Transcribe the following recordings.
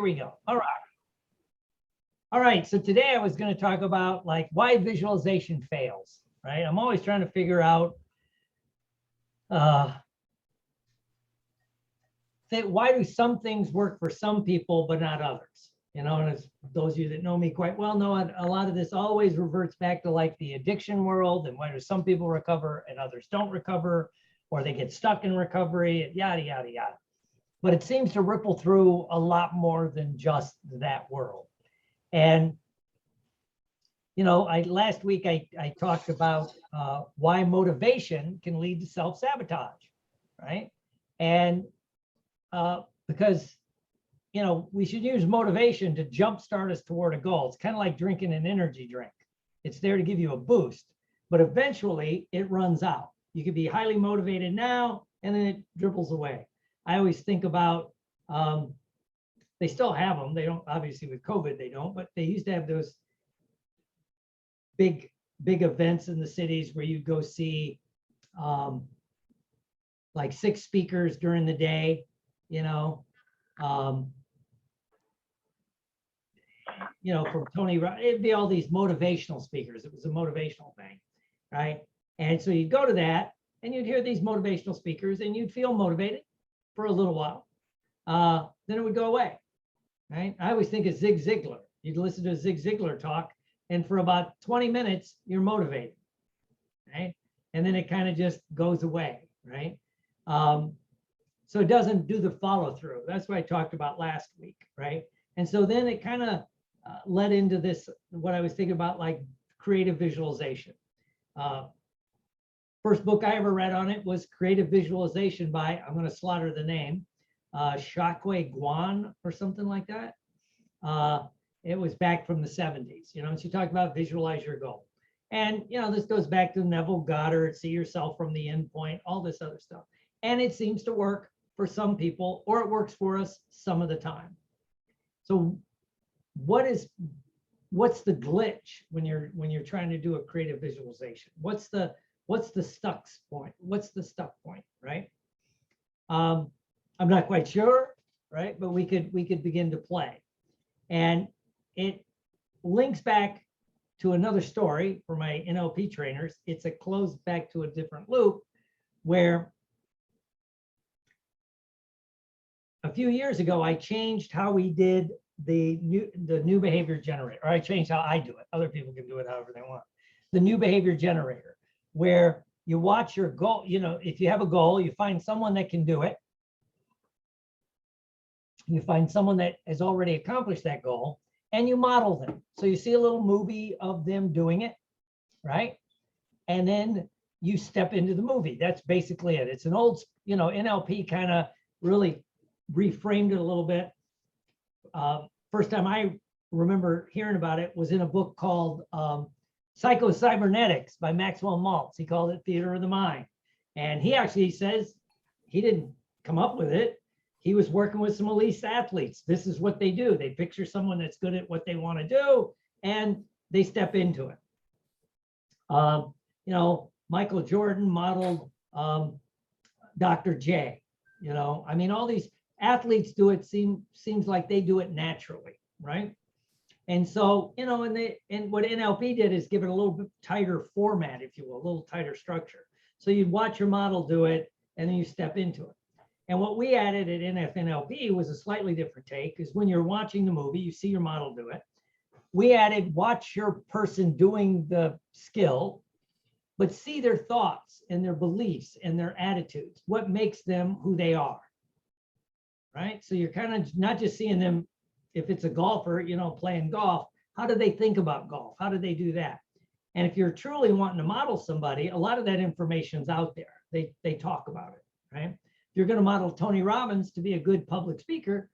we go. All right. All right. So today I was going to talk about like why visualization fails, right? I'm always trying to figure out why do some things work for some people but not others? You know, and as those of you that know me quite well know, a lot of this always reverts back to like the addiction world, and why do some people recover and others don't recover, or they get stuck in recovery, yada, yada, yada. But it seems to ripple through a lot more than just that world. And, you know, last week I talked about why motivation can lead to self-sabotage, right? And because, you know, we should use motivation to jumpstart us toward a goal. It's kind of like drinking an energy drink. It's there to give you a boost, but eventually it runs out. You could be highly motivated now, and then it dribbles away. I always think about, they still have them. They don't, obviously with COVID, they don't, but they used to have those big events in the cities where you go see like 6 speakers during the day, you know, from Tony, it'd be all these motivational speakers. It was a motivational thing, right? And so you'd go to that and you'd hear these motivational speakers and you'd feel motivated for a little while. Then it would go away, right? I always think of Zig Ziglar. You'd listen to a Zig Ziglar talk, and for about 20 minutes, you're motivated, right? And then it kind of just goes away, right? So it doesn't do the follow through. That's what I talked about last week, right? And so then it kind of led into this, what I was thinking about, like creative visualization. First book I ever read on it was Creative Visualization by, I'm going to slaughter the name, Shakwe Guan or something like that. It was back from the 70s, you know, and she talked about visualize your goal. And, you know, this goes back to Neville Goddard, see yourself from the end point, all this other stuff. And it seems to work for some people, or it works for us some of the time. So what's the glitch when you're trying to do a creative visualization? What's the stuck point? What's the stuck point, right? I'm not quite sure, right? But we could begin to play. And it links back to another story for my NLP trainers. It's a close back to a different loop where a few years ago, I changed how we did the new behavior generator, or I changed how I do it. Other people can do it however they want. The new behavior generator, where you watch your goal. You know, if you have a goal, you find someone that can do it. You find someone that has already accomplished that goal, and you model them. So you see a little movie of them doing it, right? And then you step into the movie. That's basically it. It's an old, you know, NLP kind of really reframed it a little bit. First time I remember hearing about it was in a book called Psycho-Cybernetics by Maxwell Maltz. He called it Theater of the Mind. And he actually says he didn't come up with it. He was working with some elite athletes. This is what they do. They picture someone that's good at what they want to do, and they step into it. You know, Michael Jordan modeled Dr. J. You know, I mean, all these athletes do it. Seems like they do it naturally, right? And so, you know, and what NLP did is give it a little bit tighter format, if you will, a little tighter structure. So you'd watch your model do it, and then you step into it. And what we added at NFNLP was a slightly different take, because when you're watching the movie, you see your model do it. We added watch your person doing the skill, but see their thoughts and their beliefs and their attitudes, what makes them who they are, right? So you're kind of not just seeing them, if it's a golfer, you know, playing golf, how do they think about golf? How do they do that? And if you're truly wanting to model somebody, a lot of that information's out there. They talk about it, right? If you're going to model Tony Robbins to be a good public speaker,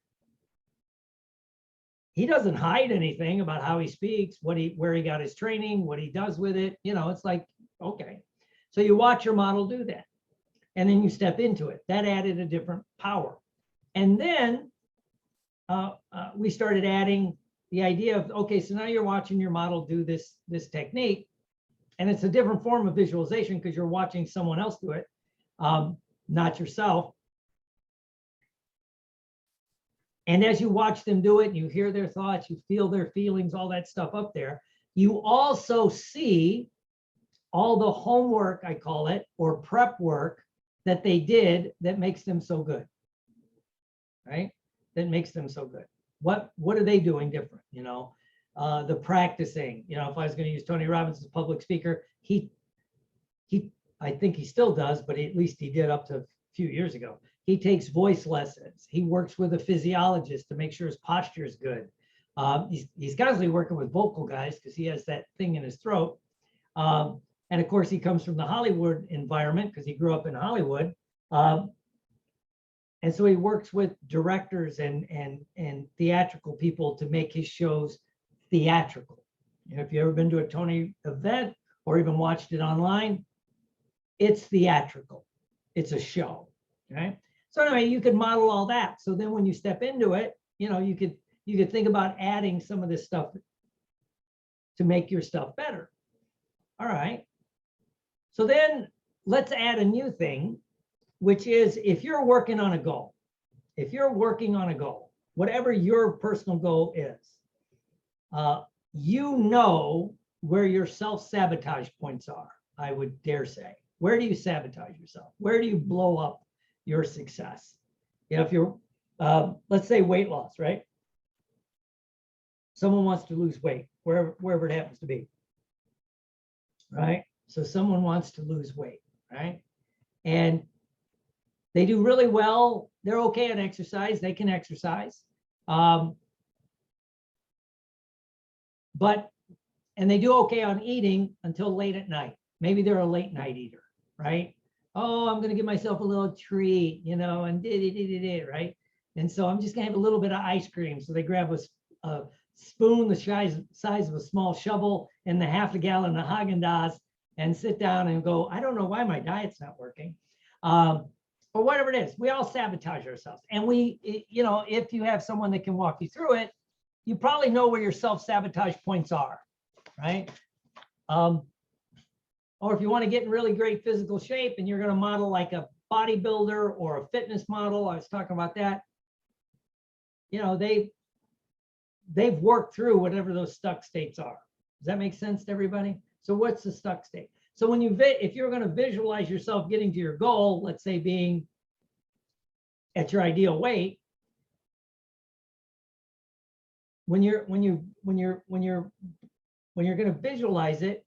he doesn't hide anything about how he speaks, where he got his training, what he does with it. You know, it's like, okay. So you watch your model do that, and then you step into it. That added a different power. And then we started adding the idea of, okay, so now you're watching your model do this technique, and it's a different form of visualization because you're watching someone else do it, not yourself. And as you watch them do it, and you hear their thoughts, you feel their feelings, all that stuff up there, you also see all the homework, I call it, or prep work that they did that makes them so good, right? That makes them so good. What are they doing different? You know, the practicing. You know, if I was going to use Tony Robbins as a public speaker, he, I think he still does, but at least he did up to a few years ago. He takes voice lessons. He works with a physiologist to make sure his posture is good. He's constantly working with vocal guys because he has that thing in his throat. And of course, he comes from the Hollywood environment because he grew up in Hollywood. And so he works with directors and theatrical people to make his shows theatrical. You know, if you've ever been to a Tony event or even watched it online, it's theatrical. It's a show, right? So anyway, you could model all that. So then when you step into it, you know, you could think about adding some of this stuff to make your stuff better. All right. So then let's add a new thing, which is if you're working on a goal, whatever your personal goal is, you know where your self-sabotage points are, I would dare say. Where do you sabotage yourself? Where do you blow up your success? You know, if you're, let's say weight loss, right? Someone wants to lose weight, wherever it happens to be, right? So someone wants to lose weight, right? And they do really well. They're okay on exercise. They can exercise. And they do okay on eating until late at night. Maybe they're a late night eater, right? Oh, I'm going to give myself a little treat, you know, and right? And so I'm just going to have a little bit of ice cream. So they grab a spoon the size of a small shovel and the half a gallon of Haagen-Dazs and sit down and go, I don't know why my diet's not working. Or whatever it is, we all sabotage ourselves. And you know, if you have someone that can walk you through it, you probably know where your self-sabotage points are, right? Or if you want to get in really great physical shape and you're going to model like a bodybuilder or a fitness model, I was talking about that, you know, they've worked through whatever those stuck states are. Does that make sense to everybody? So what's the stuck state? So when if you're going to visualize yourself getting to your goal, let's say being at your ideal weight, when you're going to visualize it,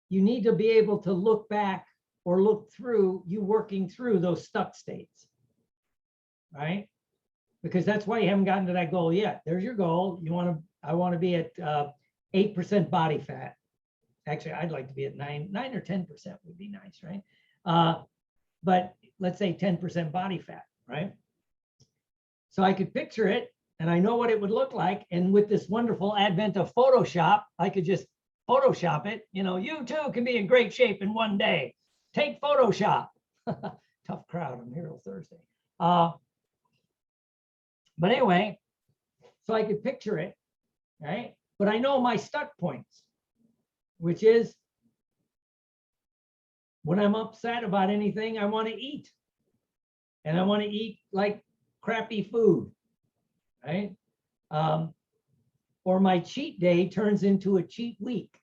you need to be able to look back or look through you working through those stuck states, right? Because that's why you haven't gotten to that goal yet. There's your goal. I want to be at 8% body fat. Actually, I'd like to be at 9 or 10% would be nice, right? But let's say 10% body fat, right? So I could picture it and I know what it would look like. And with this wonderful advent of Photoshop, I could just Photoshop it. You know, you too can be in great shape in one day. Take Photoshop. Tough crowd on Hero Thursday. But anyway, so I could picture it, right? But I know my stuck points, which is when I'm upset about anything, I want to eat. And I want to eat like crappy food, right? Or my cheat day turns into a cheat week,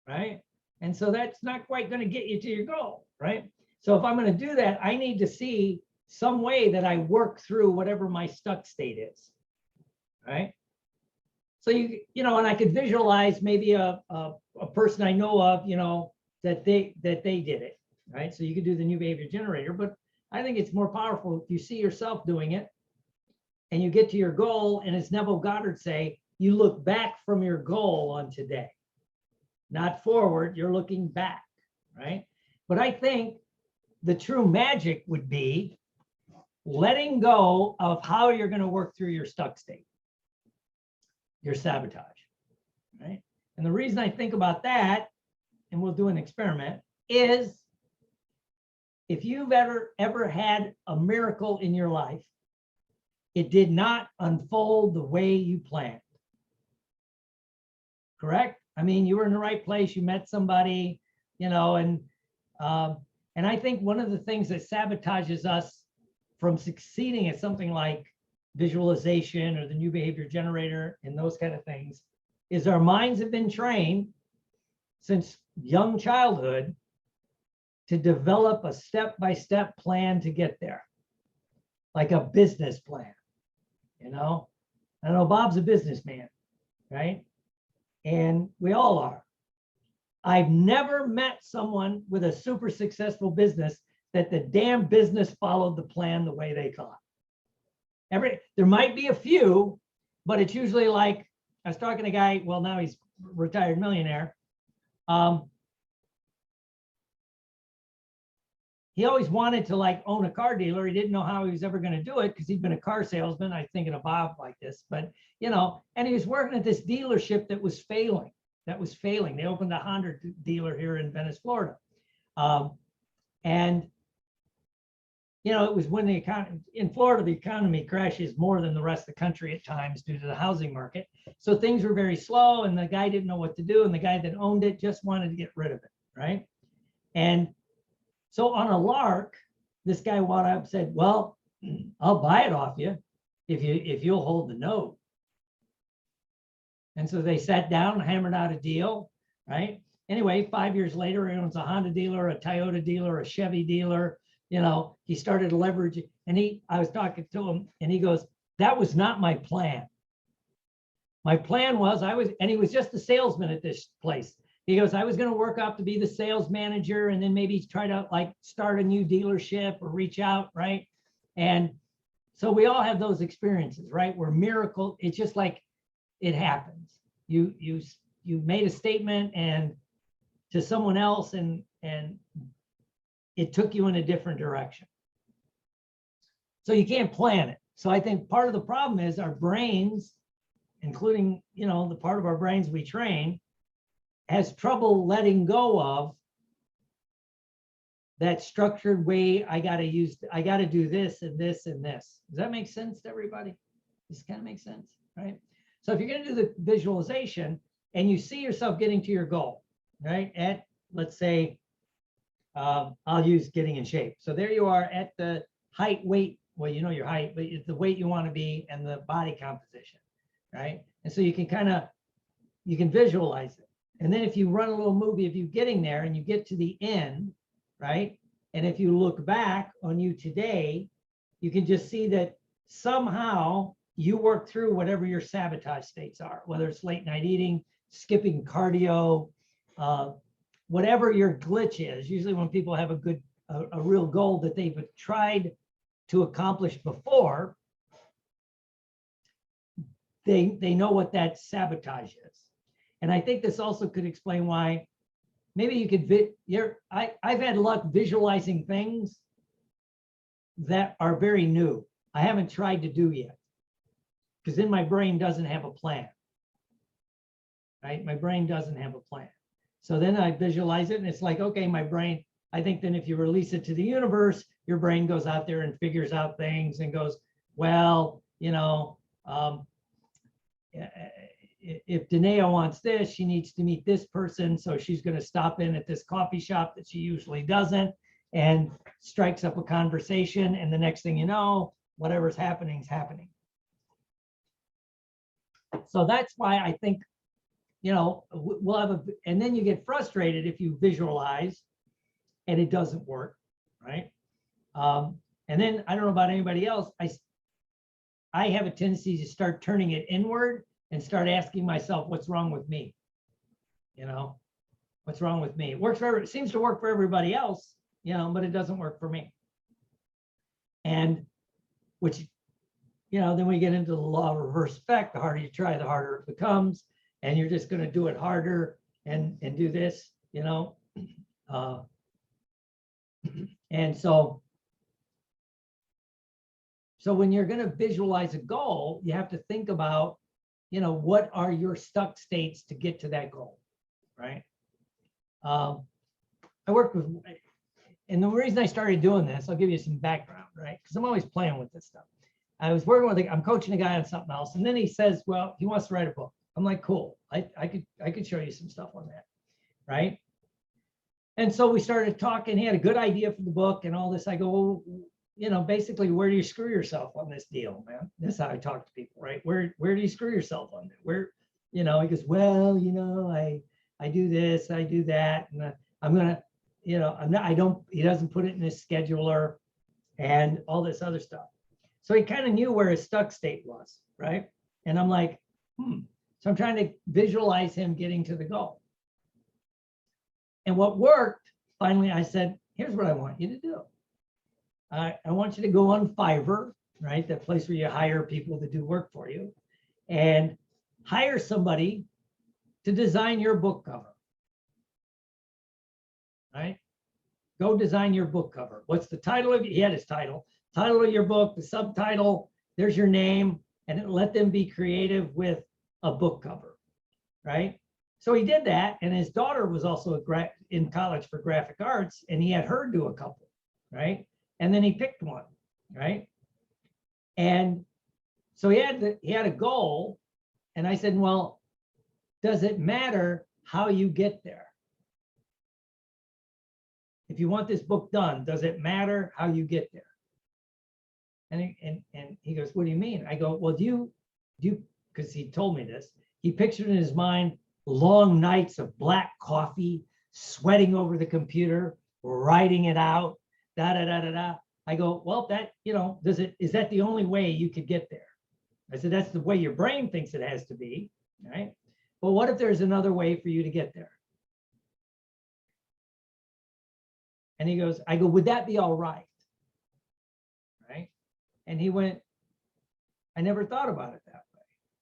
right? And so that's not quite going to get you to your goal, right? So if I'm going to do that, I need to see some way that I work through whatever my stuck state is, right? So you know, and I could visualize maybe a person I know of, you know, that they did it, right? So you could do the new behavior generator, but I think it's more powerful if you see yourself doing it and you get to your goal, and as Neville Goddard say, you look back from your goal on today, not forward, you're looking back, right? But I think the true magic would be letting go of how you're going to work through your stuck state, your sabotage, right? And the reason I think about that, and we'll do an experiment, is if you've ever had a miracle in your life, it did not unfold the way you planned. Correct? I mean, you were in the right place, you met somebody, you know, and I think one of the things that sabotages us from succeeding at something like visualization or the new behavior generator and those kind of things is our minds have been trained since young childhood to develop a step-by-step plan to get there, like a business plan. I know Bob's a businessman, right? And we all are. I've never met someone with a super successful business that the damn business followed the plan the way they thought. There might be a few, but it's usually like, I was talking to a guy, well, now he's retired millionaire. He always wanted to like own a car dealer. He didn't know how he was ever going to do it because he'd been a car salesman. I was thinking of Bob like this, but and he was working at this dealership that was failing. They opened a Honda dealer here in Venice, Florida. And it was when the economy in Florida, the economy crashes more than the rest of the country at times due to the housing market. So things were very slow and the guy didn't know what to do. And the guy that owned it just wanted to get rid of it, right? And so on a lark, this guy walked up and said, well, I'll buy it off you if you'll hold the note. And so they sat down and hammered out a deal, right? Anyway, 5 years later, he owns a Honda dealer, a Toyota dealer, a Chevy dealer. He started leveraging, and I was talking to him and he goes, that was not my plan. My plan was and he was just a salesman at this place. He goes, I was going to work up to be the sales manager and then maybe try to like start a new dealership or reach out, right? And so we all have those experiences, right? Where it's just like it happens. You made a statement and to someone else and it took you in a different direction. So you can't plan it. So I think part of the problem is our brains, including, the part of our brains we train, has trouble letting go of that structured way. I got to do this and this and this. Does that make sense to everybody? This kind of makes sense, right? So if you're going to do the visualization and you see yourself getting to your goal, right? At, let's say, I'll use getting in shape. So there you are at the height, weight, well, your height, but it's the weight you want to be and the body composition, right? And so you can visualize it. And then if you run a little movie of you getting there and you get to the end, right? And if you look back on you today, you can just see that somehow you work through whatever your sabotage states are, whether it's late night eating, skipping cardio, whatever your glitch is. Usually when people have a real goal that they've tried to accomplish before, they know what that sabotage is. And I think this also could explain why maybe you could, I've had luck visualizing things that are very new. I haven't tried to do yet because then my brain doesn't have a plan, right? My brain doesn't have a plan. So then I visualize it and it's like, okay, my brain, I think then if you release it to the universe, your brain goes out there and figures out things and goes, well, if Danae wants this, she needs to meet this person. So she's going to stop in at this coffee shop that she usually doesn't and strikes up a conversation. And the next thing you know, whatever's happening is happening. So that's why I think, we'll have and then you get frustrated if you visualize and it doesn't work, right? And then I don't know about anybody else. I have a tendency to start turning it inward and start asking myself, what's wrong with me? What's wrong with me? It seems to work for everybody else, but it doesn't work for me. And which, then we get into the law of reverse effect. The harder you try, the harder it becomes. And you're just going to do it harder and do this, and so when you're going to visualize a goal, you have to think about, what are your stuck states to get to that goal, right? I worked with, and the reason I started doing this, I'll give you some background, right? Because I'm always playing with this stuff. I was working with, I'm coaching a guy on something else, and then he says, well, he wants to write a book. I'm like, cool. I could show you some stuff on that, right? And so we started talking. He had a good idea for the book and all this. I go, well, basically, where do you screw yourself on this deal, man? That's how I talk to people, right? Where do you screw yourself on it? He goes, well, I do this, I do that, and I'm gonna, I'm not, I don't, he doesn't put it in his scheduler and all this other stuff. So he kind of knew where his stuck state was, right? And I'm like, So I'm trying to visualize him getting to the goal. And what worked, finally, I said, here's what I want you to do. I want you to go on Fiverr, right? That place where you hire people to do work for you, and hire somebody to design your book cover, right? Go design your book cover. What's the title of it? He had his title of your book, the subtitle, there's your name, and let them be creative with a book cover, right? So he did that, and his daughter was also in college for graphic arts, and he had her do a couple, right? And then he picked one, right? And so he had a goal, and I said, well, does it matter how you get there? If you want this book done, does it matter how you get there? And he goes, what do you mean? I go, well, do you, because he told me this, he pictured in his mind long nights of black coffee, sweating over the computer, writing it out, da da da da da. I go, well, that, is that the only way you could get there? I said, that's the way your brain thinks it has to be, right? But what if there's another way for you to get there? And he goes, I go, would that be all right? Right? And he went, I never thought about it that way.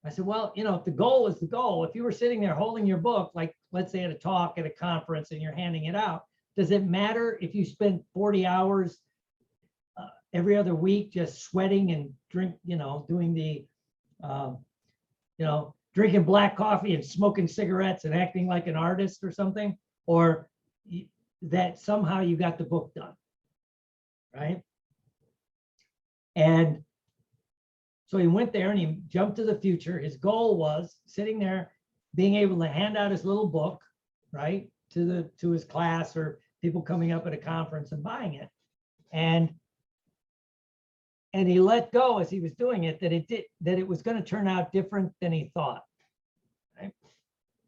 I said, well, if the goal is the goal, if you were sitting there holding your book, like let's say at a talk at a conference and you're handing it out, does it matter if you spend 40 hours every other week just sweating and doing the, drinking black coffee and smoking cigarettes and acting like an artist or something, or that somehow you got the book done, right? And so he went there and he jumped to the future. His goal was sitting there, being able to hand out his little book, right, to his class or people coming up at a conference and buying it. And he let go as he was doing it that it was going to turn out different than he thought. Right?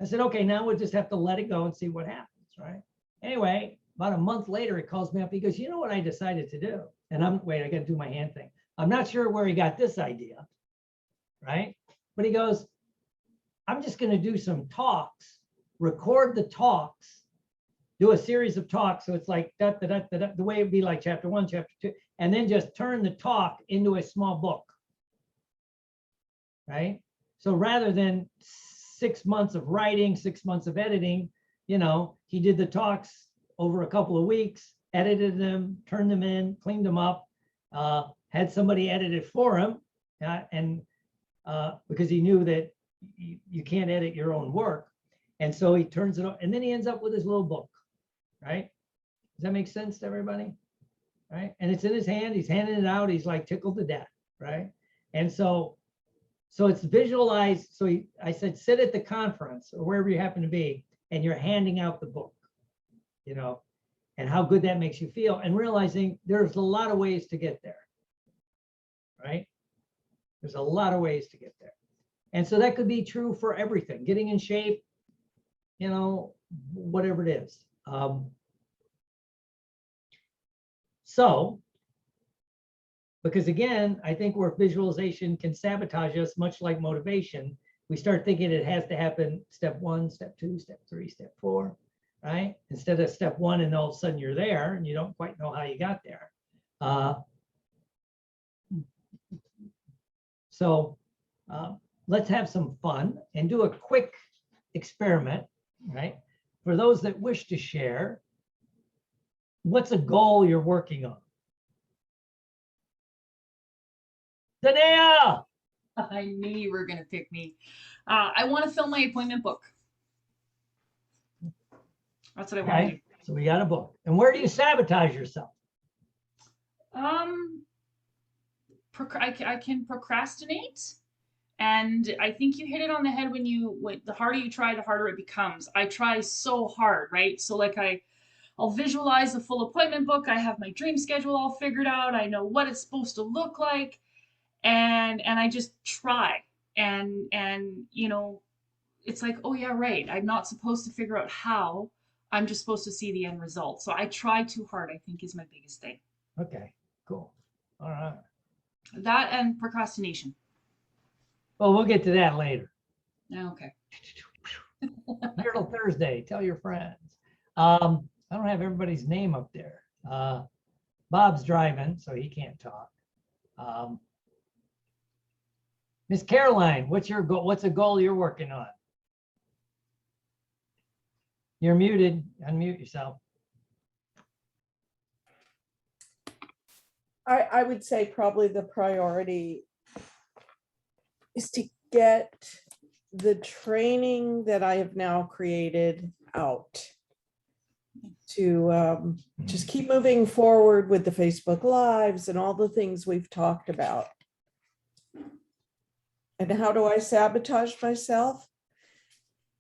I said, okay, now we'll just have to let it go and see what happens, right? Anyway, about a month later, he calls me up. He goes, you know what I decided to do? And I got to do my hand thing. I'm not sure where he got this idea, right? But he goes, I'm just going to do some talks, record the talks, do a series of talks. So it's like the way it'd be like chapter 1, chapter 2, and then just turn the talk into a small book, right? So rather than 6 months of writing, 6 months of editing, he did the talks over a couple of weeks, edited them, turned them in, cleaned them up, had somebody edit it for him, and because he knew that you can't edit your own work. And so he turns it on, and then he ends up with his little book, right? Does that make sense to everybody? Right? And it's in his hand, he's handing it out, he's like tickled to death, right? And so it's visualized. So I said, sit at the conference or wherever you happen to be, and you're handing out the book, and how good that makes you feel, and realizing there's a lot of ways to get there, right? There's a lot of ways to get there. And so that could be true for everything, getting in shape, whatever it is. So, because again, I think where visualization can sabotage us, much like motivation, we start thinking it has to happen step 1, step 2, step 3, step 4, right? Instead of step 1 and all of a sudden you're there and you don't quite know how you got there. So let's have some fun and do a quick experiment, right? For those that wish to share, what's a goal you're working on? Danae! I knew you were going to pick me. I want to fill my appointment book. That's what I want to do. So we got a book. And where do you sabotage yourself? I can procrastinate. And I think you hit it on the head when the harder you try, the harder it becomes. I try so hard, right? So like I'll visualize the full appointment book. I have my dream schedule all figured out. I know what it's supposed to look like, and I just try. And you know, it's like, oh yeah, right. I'm not supposed to figure out how. I'm just supposed to see the end result. So I try too hard, I think, is my biggest thing. Okay, cool. All right. That and procrastination. Well, we'll get to that later. Okay. Myrtle Thursday, tell your friends. I don't have everybody's name up there. Bob's driving, so he can't talk. Miss Caroline, what's your goal? What's a goal you're working on? You're muted. Unmute yourself. I would say probably the priority is to get the training that I have now created out, to just keep moving forward with the Facebook Lives and all the things we've talked about. And how do I sabotage myself?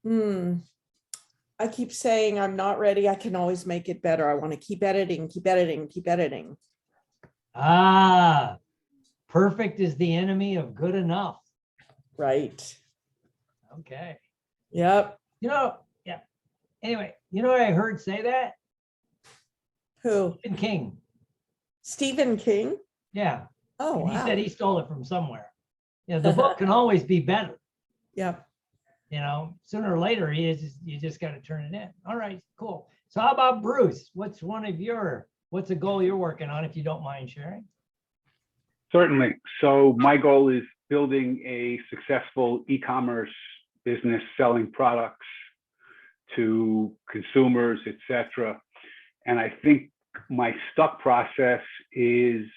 I keep saying I'm not ready. I can always make it better. I want to keep editing, keep editing, keep editing. Ah, perfect is the enemy of good enough. Right. Okay. Yep. You know, yeah. Anyway, you know what I heard say that? Who? Stephen King. Stephen King? Yeah. Oh, And he wow. said he stole it from somewhere. You know, the book can always be better. Yep. You know, sooner or later, you just got to turn it in. All right, cool. So how about Bruce? What's a goal you're working on, if you don't mind sharing? Certainly. So my goal is building a successful e-commerce business, selling products to consumers, etc. And I think my stuck process is,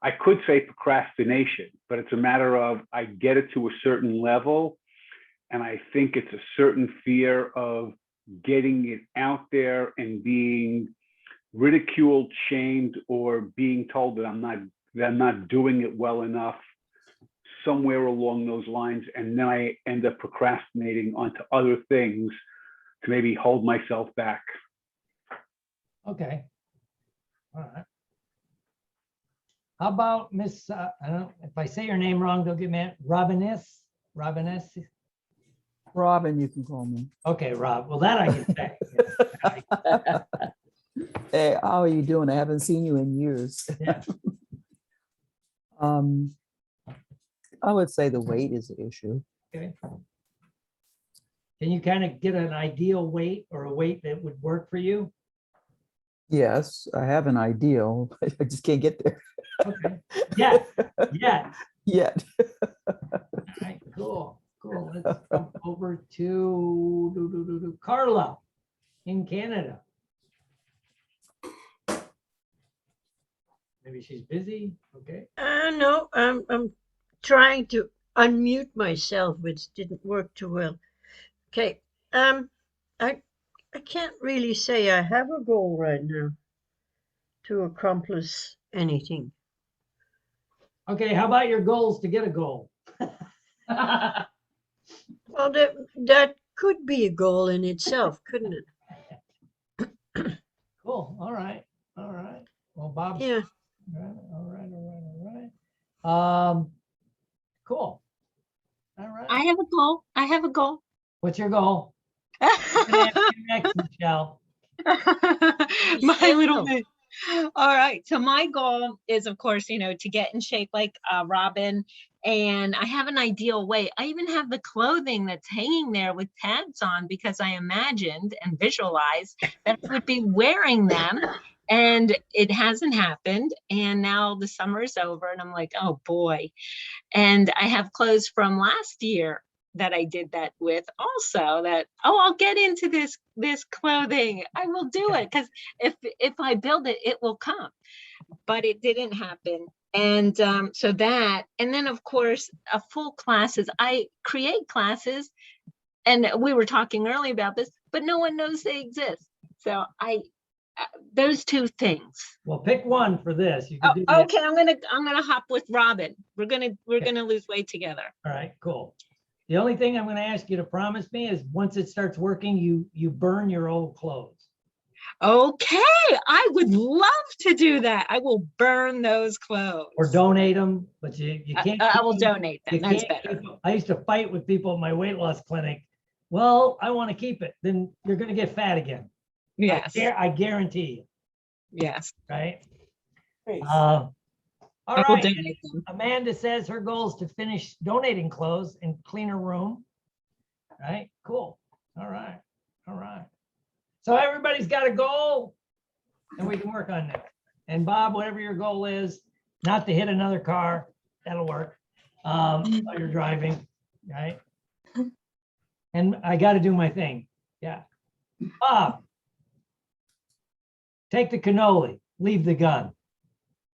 I could say procrastination, but it's a matter of I get it to a certain level, and I think it's a certain fear of getting it out there and being ridiculed, shamed, or being told that I'm not doing it well enough, somewhere along those lines. And then I end up procrastinating onto other things to maybe hold myself back. Okay. All right. How about Miss, I don't know if I say your name wrong, don't get mad. Robiness? Robin, you can call me. Okay, Rob. Well, that I can say. Hey, how are you doing? I haven't seen you in years. Yeah. I would say the weight is the issue. Okay. Can you kind of get an ideal weight or a weight that would work for you? Yes, I have an ideal. I just can't get there Okay. Yeah. Yeah. yet. All right. Cool. Cool. Let's jump over to Carla in Canada. Maybe she's busy. Okay. No, I'm trying to unmute myself, which didn't work too well. Okay. I can't really say I have a goal right now to accomplish anything. Okay. How about your goals to get a goal? Well, that could be a goal in itself, couldn't it? Cool. All right. All right. Well, Bob. Yeah. All right. Cool. All right. I have a goal. I have a goal. What's your goal? I'm gonna ask you next, Michelle. My little bit. All right. So my goal is, of course, to get in shape like Robin. And I have an ideal weight. I even have the clothing that's hanging there with tags on because I imagined and visualized that I would be wearing them. And it hasn't happened. And now the summer's over and I'm like, oh boy. And I have clothes from last year that I did that with also, that, oh, I'll get into this clothing. I will do it, because if I build it, it will come. But it didn't happen. And so that, and then of course, a full classes. I create classes, and we were talking earlier about this, but no one knows they exist. So those two things. Well, pick one for this. You can do Oh, okay, I'm gonna hop with Robin. We're gonna lose weight together. All right, cool. The only thing I'm going to ask you to promise me is once it starts working, you burn your old clothes. Okay, I would love to do that. I will burn those clothes. Or donate them, but you can't. I keep will 'em. donate them. You That's can't better. keep 'em. I used to fight with people at my weight loss clinic. Well, I want to keep it. Then you're going to get fat again. Yes. I guarantee you. Yes. Right. Great. All I will right. donate them. Amanda says her goal is to finish donating clothes and clean her room. Right. Cool. All right. All right. So everybody's got a goal, and we can work on that. And Bob, whatever your goal is, not to hit another car, that'll work. While you're driving, right? And I got to do my thing. Yeah. Bob, take the cannoli, leave the gun.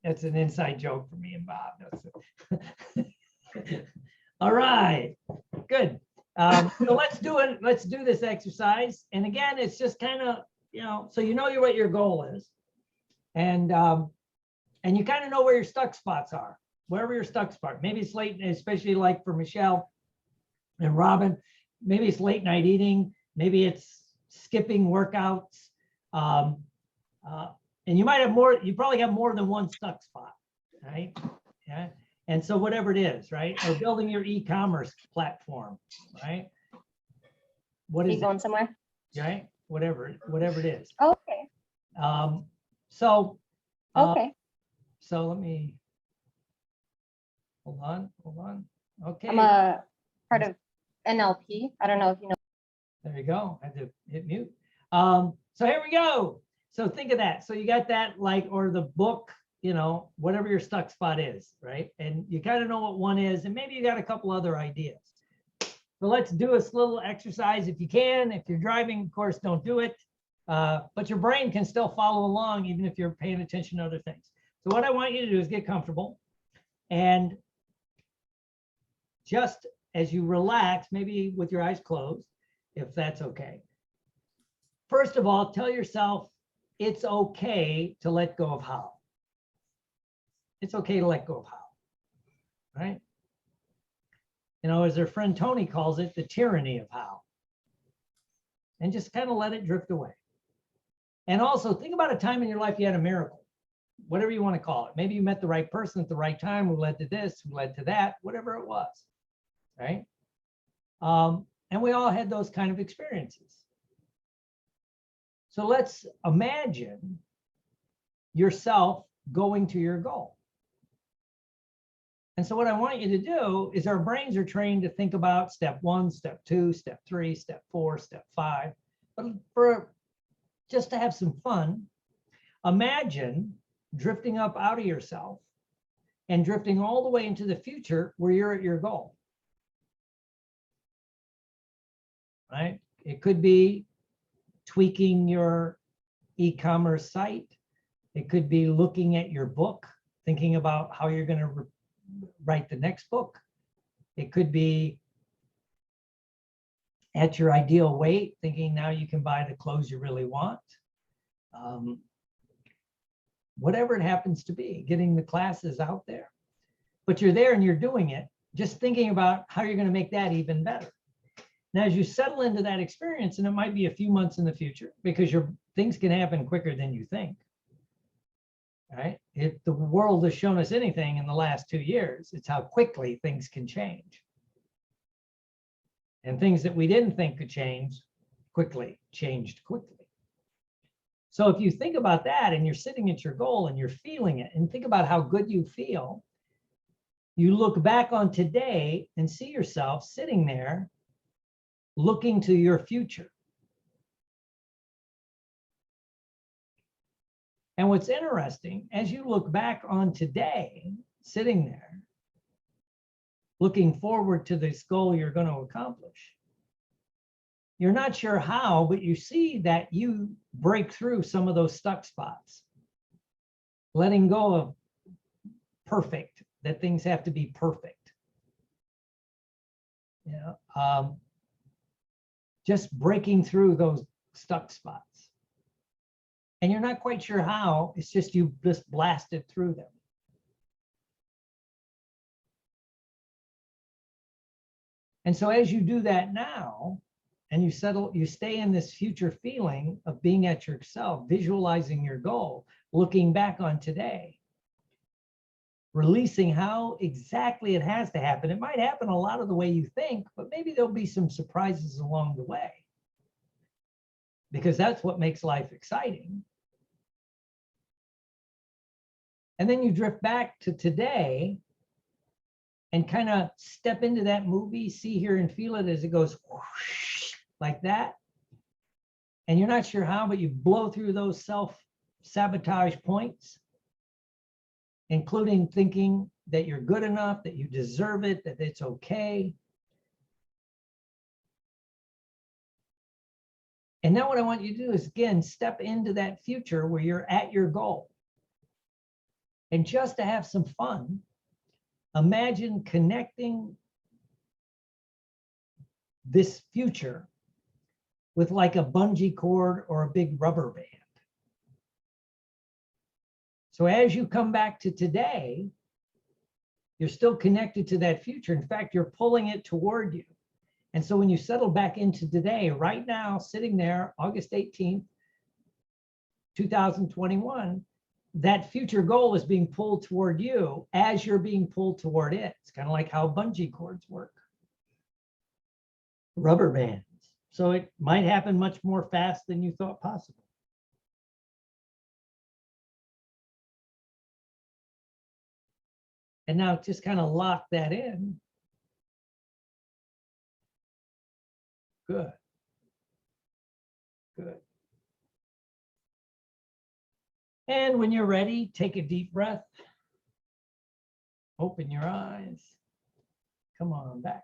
That's an inside joke for me and Bob. All right, good. So let's do it. Let's do this exercise. And again, it's just kind of, so what your goal is. And you kind of know where your stuck spots are, wherever your stuck spot. Maybe it's late, especially like for Michelle and Robin, maybe it's late night eating, maybe it's skipping workouts. And you might have more, you probably got more than one stuck spot, right? Yeah. And so whatever it is, right? Or building your e-commerce platform, right? What is you going somewhere? Right? Whatever it is. Okay. So Okay. So let me hold on. Okay. I'm a part of NLP. I don't know if you know. There you go. I had to hit mute. So here we go. So think of that. So you got that, or the book, whatever your stuck spot is, right? And you kind of know what one is, and maybe you got a couple other ideas. So let's do this little exercise if you can. If you're driving, of course, don't do it. But your brain can still follow along even if you're paying attention to other things. So what I want you to do is get comfortable, and just as you relax, maybe with your eyes closed, if that's okay. First of all, tell yourself it's okay to let go of how. It's okay to let go of how, right? As their friend Tony calls it, the tyranny of how. And just kind of let it drift away. And also think about a time in your life you had a miracle, whatever you want to call it. Maybe you met the right person at the right time who led to this, who led to that, whatever it was, right? And we all had those kind of experiences. So let's imagine yourself going to your goal. And so what I want you to do is our brains are trained to think about step 1, step 2, step 3, step 4, step 5. But for just to have some fun, imagine drifting up out of yourself and drifting all the way into the future where you're at your goal. Right? It could be tweaking your e-commerce site. It could be looking at your book, thinking about how you're going to write the next book. It could be at your ideal weight, thinking now you can buy the clothes you really want. Whatever it happens to be, getting the classes out there. But you're there and you're doing it, just thinking about how you're going to make that even better. Now, as you settle into that experience, and it might be a few months in the future, because things can happen quicker than you think. Right? If the world has shown us anything in the last 2 years, it's how quickly things can change. And things that we didn't think could change quickly, changed quickly. So if you think about that and you're sitting at your goal and you're feeling it, and think about how good you feel, you look back on today and see yourself sitting there looking to your future. And what's interesting, as you look back on today, sitting there, looking forward to this goal you're going to accomplish, you're not sure how, but you see that you break through some of those stuck spots, letting go of perfect, that things have to be perfect. Just breaking through those stuck spots. And you're not quite sure how, it's just you just blasted through them. And so as you do that now, and you settle, you stay in this future feeling of being at yourself, visualizing your goal, looking back on today, releasing how exactly it has to happen. It might happen a lot of the way you think, but maybe there'll be some surprises along the way, because that's what makes life exciting. And then you drift back to today and kind of step into that movie, see, hear, and feel it as it goes whoosh, like that. And you're not sure how, but you blow through those self-sabotage points, including thinking that you're good enough, that you deserve it, that it's okay. And now what I want you to do is, again, step into that future where you're at your goal. And just to have some fun, imagine connecting this future with like a bungee cord or a big rubber band. So as you come back to today, you're still connected to that future. In fact, you're pulling it toward you. And so when you settle back into today, right now, sitting there, August 18th, 2021, that future goal is being pulled toward you as you're being pulled toward it. It's kind of like how bungee cords work. Rubber bands. So it might happen much more fast than you thought possible. And now just kind of lock that in. Good. Good. And when you're ready, take a deep breath. Open your eyes. Come on back.